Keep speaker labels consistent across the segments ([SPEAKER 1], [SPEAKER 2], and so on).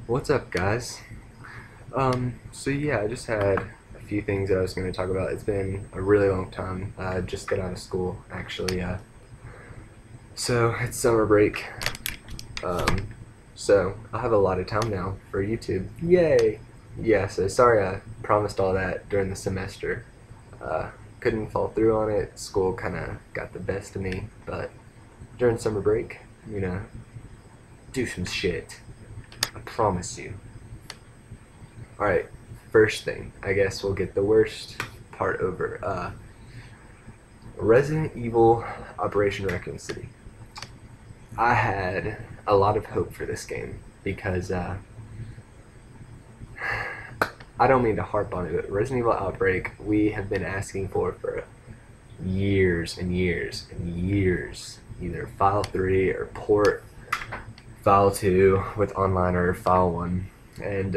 [SPEAKER 1] What's up, guys? So yeah, I just had a few things that I was going to talk about. It's been a really long time. I just got out of school, actually. So it's summer break. Um, so I have a lot of time now for YouTube. Yay! Yeah, so sorry I promised all that during the semester. Uh, couldn't fall through on it. School kind of got the best of me, but during summer break, you know, do some shit. I promise you. Alright, first thing, I guess we'll get the worst part over. Resident Evil Operation Raccoon City. I had a lot of hope for this game because I don't mean to harp on it, but Resident Evil Outbreak we have been asking for years and years and years. Either File 3 or port File 2 with online or File 1. And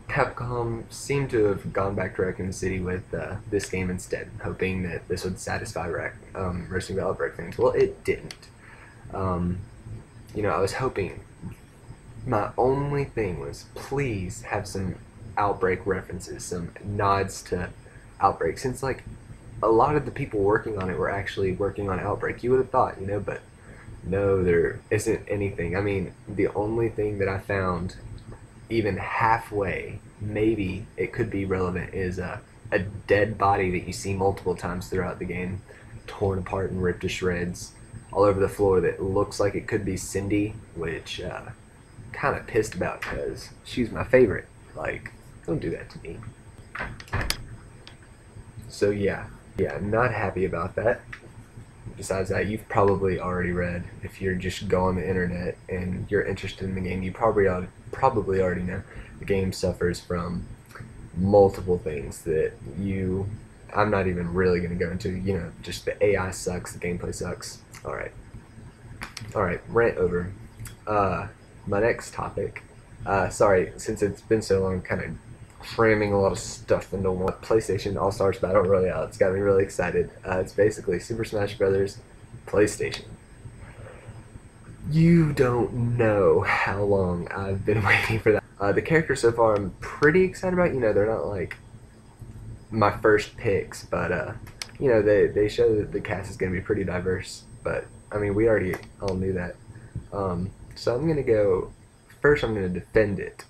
[SPEAKER 1] Capcom seemed to have gone back to Raccoon City with this game instead, hoping that this would satisfy Resident Evil Outbreak fans. Well, it didn't. I was hoping. My only thing was, please have some Outbreak references, some nods to Outbreak, since like a lot of the people working on it were actually working on Outbreak. You would have thought, but no, there isn't anything. I mean, the only thing that I found even halfway, maybe it could be relevant, is a dead body that you see multiple times throughout the game, torn apart and ripped to shreds all over the floor, that looks like it could be Cindy, which kind of pissed about because she's my favorite. Like, don't do that to me. So yeah, I'm not happy about that. Besides that, you've probably already read, if you're just go on the internet and you're interested in the game, you probably already know the game suffers from multiple things that I'm not even really going to go into. Just the AI sucks, the gameplay sucks. Alright, rant over. My next topic, sorry, since it's been so long, kind of cramming a lot of stuff into one. PlayStation All-Stars Battle Royale. It's got me really excited. It's basically Super Smash Brothers PlayStation. You don't know how long I've been waiting for that. The characters so far I'm pretty excited about. They're not like my first picks, but they show that the cast is going to be pretty diverse. But I mean, we already all knew that. So I'm going to go first. I'm going to defend it.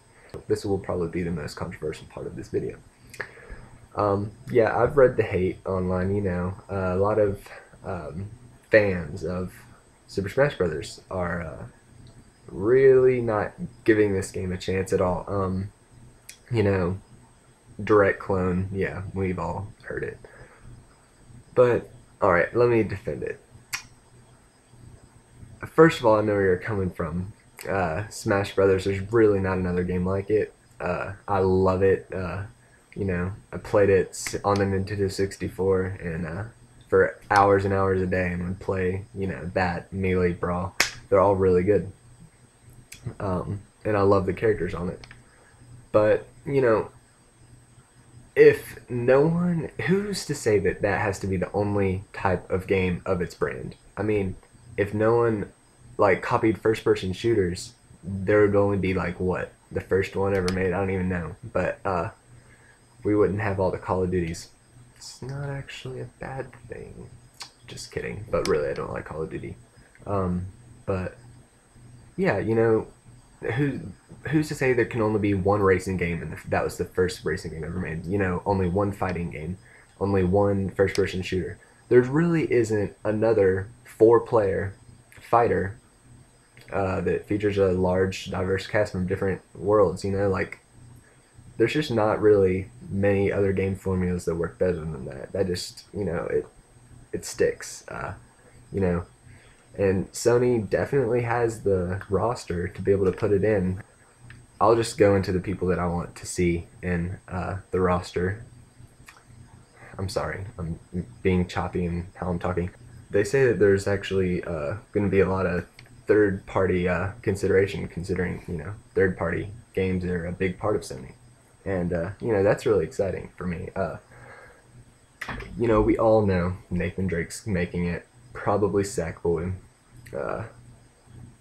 [SPEAKER 1] This will probably be the most controversial part of this video. Yeah, I've read the hate online. A lot of fans of Super Smash Brothers are really not giving this game a chance at all. Direct clone, yeah, we've all heard it. But, alright, let me defend it. First of all, I know where you're coming from. Smash Brothers, there's really not another game like it. I love it. I played it on the Nintendo 64 and for hours and hours a day, and would play, that Melee Brawl. They're all really good. And I love the characters on it. But, if no one, who's to say that that has to be the only type of game of its brand? I mean, if no one copied first-person shooters, there would only be what, the first one ever made? I don't even know. But we wouldn't have all the Call of Duties. It's not actually a bad thing. Just kidding. But really, I don't like Call of Duty. But yeah, who's to say there can only be one racing game, and that was the first racing game ever made? Only one fighting game, only one first-person shooter. There really isn't another 4-player fighter that features a large, diverse cast from different worlds. There's just not really many other game formulas that work better than that. That just, it sticks. And Sony definitely has the roster to be able to put it in. I'll just go into the people that I want to see in the roster. I'm sorry, I'm being choppy in how I'm talking. They say that there's actually going to be a lot of third-party consideration, considering, third-party games are a big part of Sony. And, that's really exciting for me. We all know Nathan Drake's making it, probably Sackboy.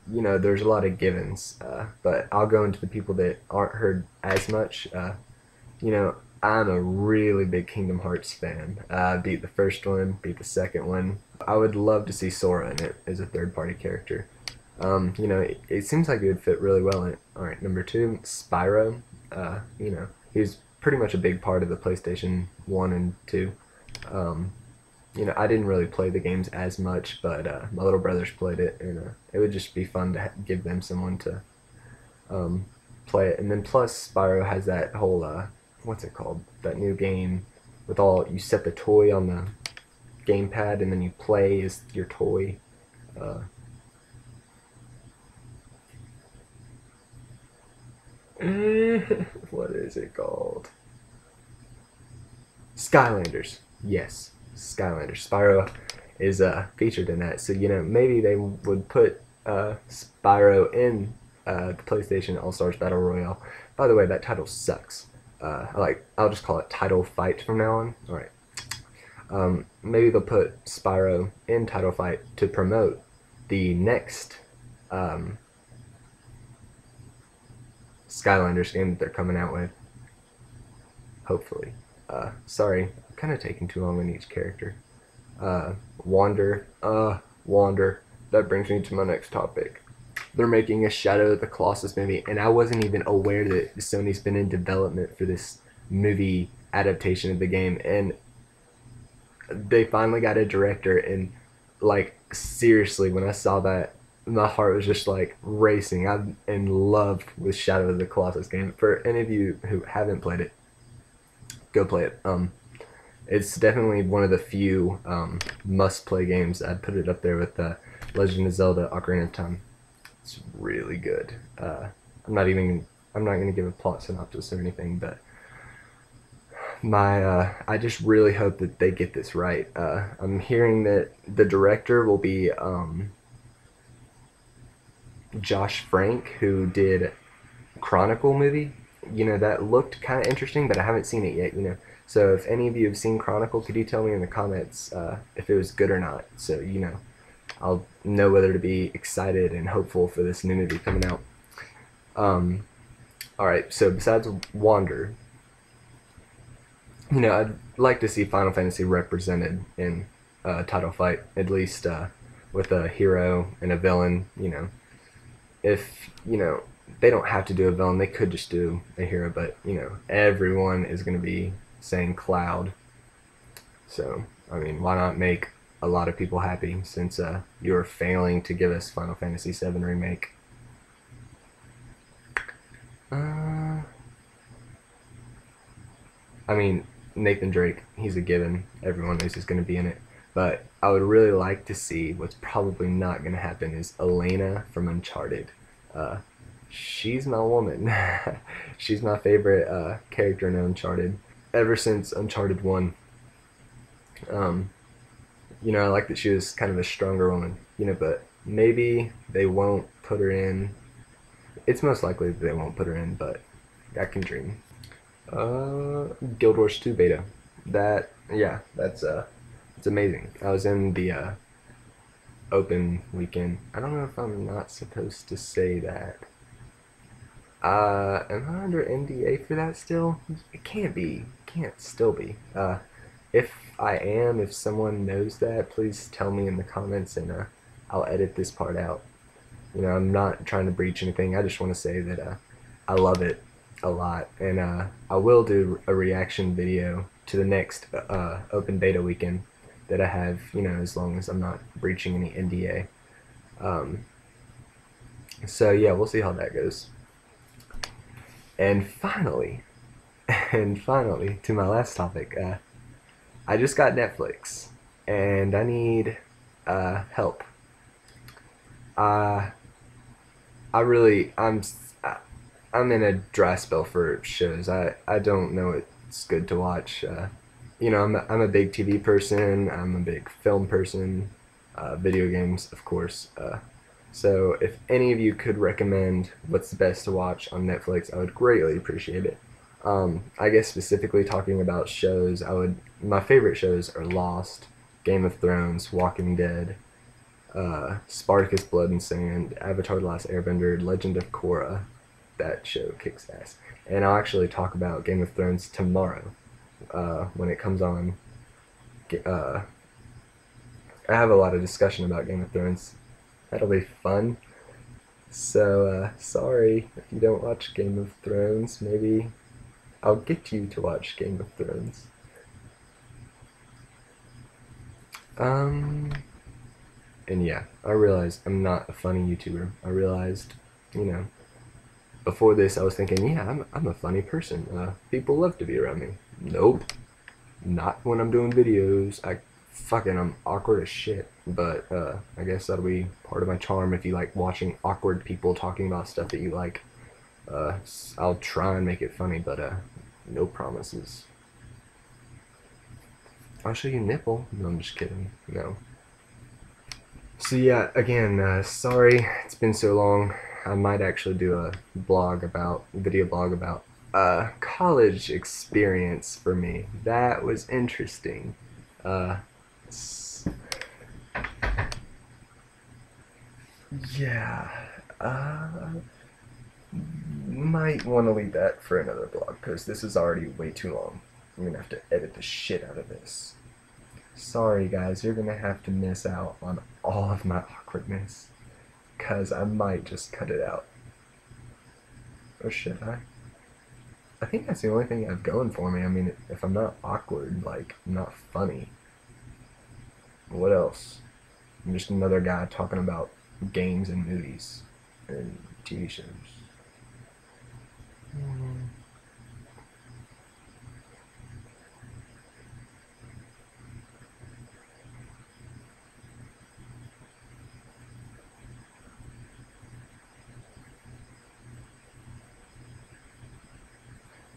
[SPEAKER 1] there's a lot of givens, but I'll go into the people that aren't heard as much. You know, I'm a really big Kingdom Hearts fan. Beat the first one, beat the second one. I would love to see Sora in it as a third party character. It seems like it would fit really well in it. Alright, number two, Spyro. He was pretty much a big part of the PlayStation 1 and 2. I didn't really play the games as much, but my little brothers played it, and it would just be fun to give them someone to play it. And then plus, Spyro has that whole, what's it called? That new game with you set the toy on the gamepad, and then you play as your toy. Uh, what is it called? Skylanders. Yes, Skylanders. Spyro is featured in that. So, maybe they would put Spyro in the PlayStation All-Stars Battle Royale. By the way, that title sucks. I'll just call it Title Fight from now on. Alright. Maybe they'll put Spyro in Title Fight to promote the next Skylanders game that they're coming out with. Hopefully. Sorry, kind of taking too long on each character. Wander. Wander. That brings me to my next topic. They're making a Shadow of the Colossus movie, and I wasn't even aware that Sony's been in development for this movie adaptation of the game, and they finally got a director, and seriously, when I saw that, my heart was just racing. I'm in love with Shadow of the Colossus game. For any of you who haven't played it, go play it. It's definitely one of the few must-play games. I'd put it up there with Legend of Zelda: Ocarina of Time. It's really good. I'm not gonna give a plot synopsis or anything, but I just really hope that they get this right. I'm hearing that the director will be Josh Frank, who did Chronicle movie. That looked kind of interesting, but I haven't seen it yet. So if any of you have seen Chronicle, could you tell me in the comments if it was good or not? So I'll know whether to be excited and hopeful for this new movie coming out. Alright, so besides Wander, I'd like to see Final Fantasy represented in Title Fight, at least with a hero and a villain. If they don't have to do a villain, they could just do a hero, but everyone is going to be saying Cloud. So I mean, why not make a lot of people happy, since you're failing to give us Final Fantasy VII Remake. I mean, Nathan Drake, he's a given. Everyone knows he's going to be in it. But I would really like to see, what's probably not going to happen, is Elena from Uncharted. She's my woman. She's my favorite character in Uncharted. Ever since Uncharted 1. I like that she was kind of a stronger woman, but maybe they won't put her in. It's most likely that they won't put her in, but I can dream. Guild Wars 2 beta. That's it's amazing. I was in the open weekend. I don't know if I'm not supposed to say that. Am I under NDA for that still? It can't be. Can't still be. If I am, if someone knows that, please tell me in the comments, and I'll edit this part out. I'm not trying to breach anything. I just want to say that I love it a lot, and I will do a reaction video to the next open beta weekend that I have, as long as I'm not breaching any NDA. So yeah, we'll see how that goes. And finally, to my last topic, I just got Netflix, and I need help. I'm in a dry spell for shows. I don't know what's good to watch. I'm a big TV person. I'm a big film person. Video games, of course. So if any of you could recommend what's the best to watch on Netflix, I would greatly appreciate it. I guess specifically talking about shows, my favorite shows are Lost, Game of Thrones, Walking Dead, Spartacus Blood and Sand, Avatar: The Last Airbender, Legend of Korra. That show kicks ass. And I'll actually talk about Game of Thrones tomorrow when it comes on. Uh, I have a lot of discussion about Game of Thrones. That'll be fun. So, sorry if you don't watch Game of Thrones. Maybe I'll get you to watch Game of Thrones. Um, and yeah, I realized I'm not a funny YouTuber. I realized, you know, before this I was thinking, yeah, I'm a funny person. People love to be around me. Nope, not when I'm doing videos. I'm awkward as shit. But I guess that'll be part of my charm if you like watching awkward people talking about stuff that you like. I'll try and make it funny, but no promises. I'll show you nipple. No, I'm just kidding. No. So yeah, again, sorry it's been so long. I might actually do a video blog about college experience for me. That was interesting. Uh, yeah, might want to leave that for another blog because this is already way too long. I'm gonna have to edit the shit out of this. Sorry guys, you're gonna have to miss out on all of my awkwardness because I might just cut it out. Or should I? I think that's the only thing I have going for me. I mean, if I'm not awkward, like, I'm not funny, what else? I'm just another guy talking about games and movies and TV shows.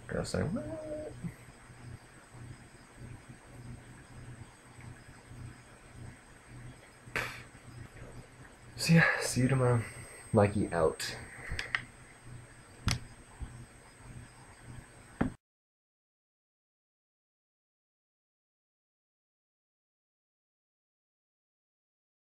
[SPEAKER 1] Girl saying, what? So yeah, see you tomorrow. Mikey out.